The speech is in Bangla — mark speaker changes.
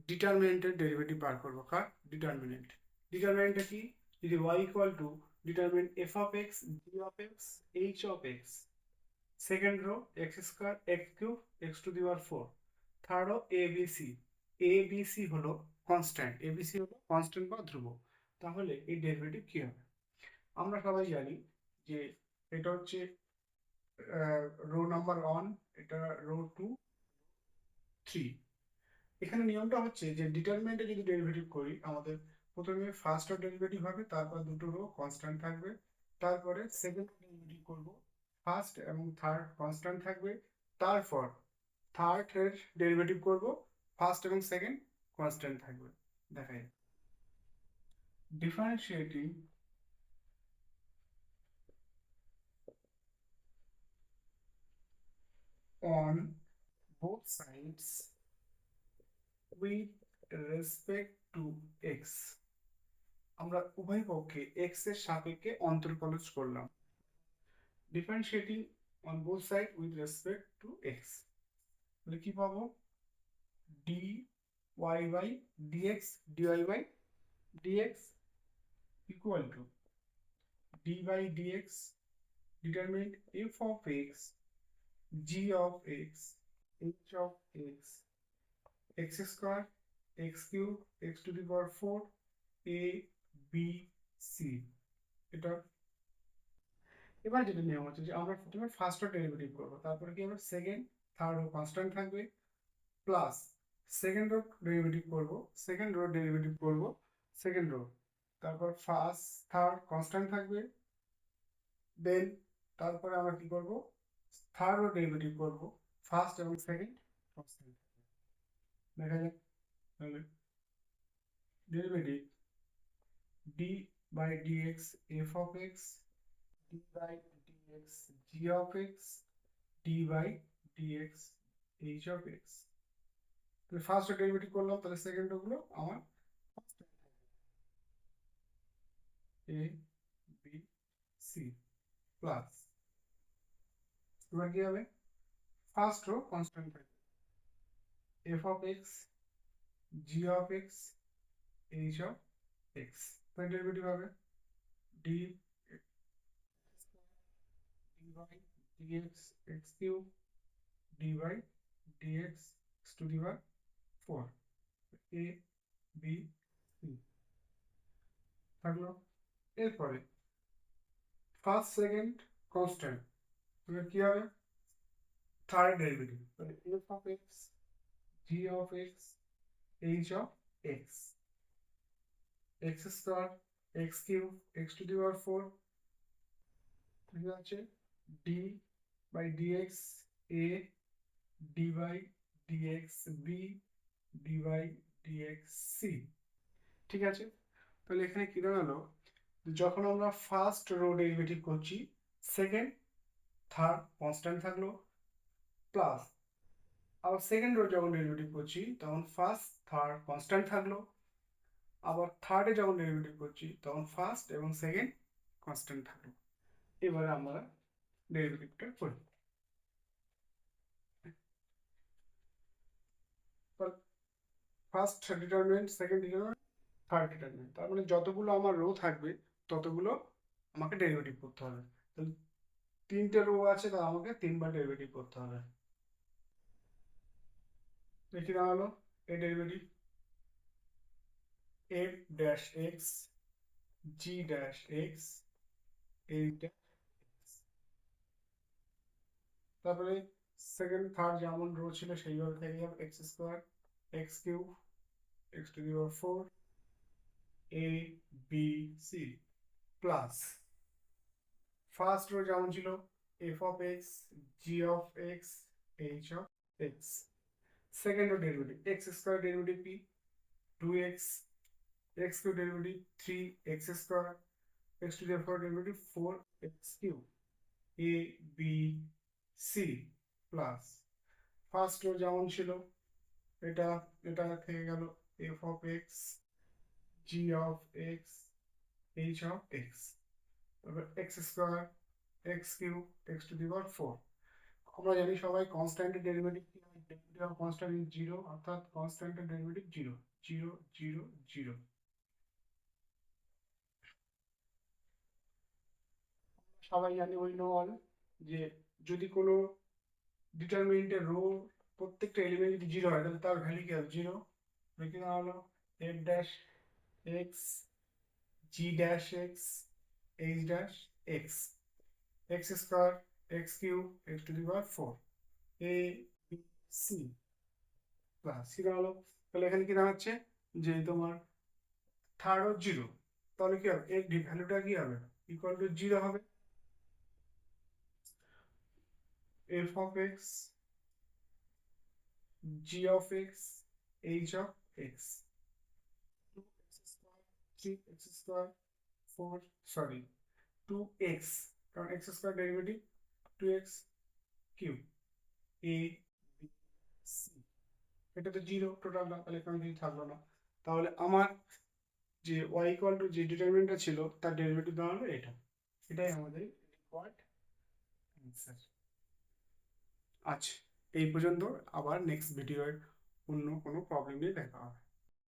Speaker 1: ডিটারমিনেন্টের ডেরিভেটিভ বার করবো। কার ডিটারমিনেন্টটা কি? যদি y equal to determinant F of x g of x h of x, second rho x square x cube x to the power 4, third rho ABC হলো কনস্ট্যান্ট, এবিসি হলো কনস্ট্যান্ট বা ধ্রুবক। তাহলে এই ডেরিভেটিভ কি হবে? আমরা সবাই জানি যে এটা হচ্ছে রো নাম্বার 1, এটা রো 2, 3। এখানে নিয়মটা হচ্ছে যে ডিটারমিনেন্টে যদি ডেরিভেটিভ করি, আমাদের প্রথমে ফার্স্ট ডেরিভেটিভ হবে, তারপর দুটো রো কনস্ট্যান্ট থাকবে, তারপরে সেকেন্ড ডেরিভেটিভ করব, ফার্স্ট এবং থার্ড কনস্ট্যান্ট থাকবে, তারপর থার্ড এর ডেরিভেটিভ করব, ফার্স্ট এবং সেকেন্ড কনস্ট্যান্ট থাকবে। দেখাই, differentiating on both sides with respect to x, আমরা উভয় পক্ষে x এর সাপেক্ষে অন্তর্কলজ করলাম। Differentiating on both side with respect to x, তাহলে কি পাবো? dy by dx, dy by dx equal to d by dx determinant f of x g of x h of x x square x cube x to the power 4 a b c। এটা এবার যেটা নিয়ম হচ্ছে যে আমরা প্রথমে ফার্স্ট ডেরিভেটিভ করবো, তারপরে কি হবে সেকেন্ড থার্ড ও কনস্ট্যান্ট থাকবে, প্লাস সেকেন্ড রো ডেরিভেটিভ করব, সেকেন্ড রো ডেরিভেটিভ করব, সেকেন্ড রো, তারপর ফার্স্ট থার্ড কনস্ট্যান্ট থাকবে, দেন তারপরে আমরা কি করব, থার্ড রো ডেরিভেটিভ করব, ফার্স্ট এবং সেকেন্ড কনস্ট্যান্ট। দেখা যাক তাহলে derivative d by dx f of x, d by dx g of x, d by dx h of x। তাহলে ফার্স্ট ডেরিভেটিভ করলাম, তাহলে সেকেন্ড গুলো আমার a b c প্লাস, এবার কি হবে, ফার্স্ট রো কনস্ট্যান্ট থাকবে, f of x g of x h of x, তাহলে ডেরিভেটিভ হবে d d by dx x cube d by dx x to the power 4 a b c থাকলো। এরপরে ফার্স্ট সেকেন্ড কনস্ট্যান্ট, তাহলে কি হবে, থার্ড ডেরিভেটিভ, তাহলে f of x g of x h of x x square x cube x to the power 4, ঠিক আছে, d by dx a d by dx b d by dx c। ঠিক আছে, তাহলে এখানে কি দাঁড়ালো, যখন আমরা ফার্স্ট রো ডেরিভেটিভ করছি, সেকেন্ড থার্ড কনস্ট্যান্ট থাকলো, প্লাস আবার সেকেন্ড রো যখন ডেরিভেটিভ করছি তখন ফার্স্ট থার্ড কনস্ট্যান্ট থাকলো, আবার থার্ডে যখন ডেরিভেটিভ করছি তখন ফার্স্ট এবং সেকেন্ড কনস্ট্যান্ট থাকলো। এবারে আমরা ডেরিভেটিভটা করি। First determinant, second determinant, third determinant, তার মানে যতগুলো আমার রো থাকবে ততগুলো আমাকে ডেরিভেটিভ করতে হবে। তাহলে তিনটে রো আছে, তা আমাকে তিনবার ডেরিভেটিভ করতে হবে। দেখি দাঁড়ালো এই derivative f dash x g dash x h dash x, তারপরে সেকেন্ড থার্ড যেমন রো ছিল সেইভাবে থেকে যাবে, x square x cube x to the power 4 a b c plus first row যেমন ছিল f of x g of x h of x, second row derivative x square derivative কি 2x x cube derivative 3x square x to the power derivative 4x cube a b c plus first row যেমন ছিল এটা এটা থেকে গেল f of x g of x h of x, তারপর x square x cube x to the power 4, আমরা জানি সবাই কনস্ট্যান্টের ডেরিভেটিভ কি হয়, derivative of constant is zero, অর্থাৎ কনস্ট্যান্টের derivative zero, zero zero zero. সবাই জানি উই নো অল যে যদি কোনো ডিটারমিনেন্টের রো প্রত্যেকটা এলিমেন্ট যদি জিরো হয় তাহলে তার ভ্যালু কি হবে, জিরো। কি হলো f dash x g dash x h dash x x square x cube x to the power 4 a b c plus কি হলো, তাহলে এখানে কি দাঁড়াচ্ছে যে তোমার থার্ড ও জিরো, তাহলে কি হবে এর ভ্যালুটা কি হবে, ইকুয়াল টু জিরো হবে। F of x g of x h of x, 2x square 3x square 4 sorry 2x, কারণ x square derivative 2x cube a b c, এটা তো জিরো টোটাল না, তাহলে এখানে কিছু থাকলো না। তাহলে আমার যে y ইকুয়াল টু যে ডিটারমিনেন্টটা ছিল তার ডেরিভেটিভ দেওয়া হলো এটা, এটাই আমাদের রিকোয়ার্ড অ্যান্সার। আচ্ছা, এই পর্যন্ত, আবার নেক্সট ভিডিওর অন্য কোনো প্রবলেম নিয়ে দেখা হবে।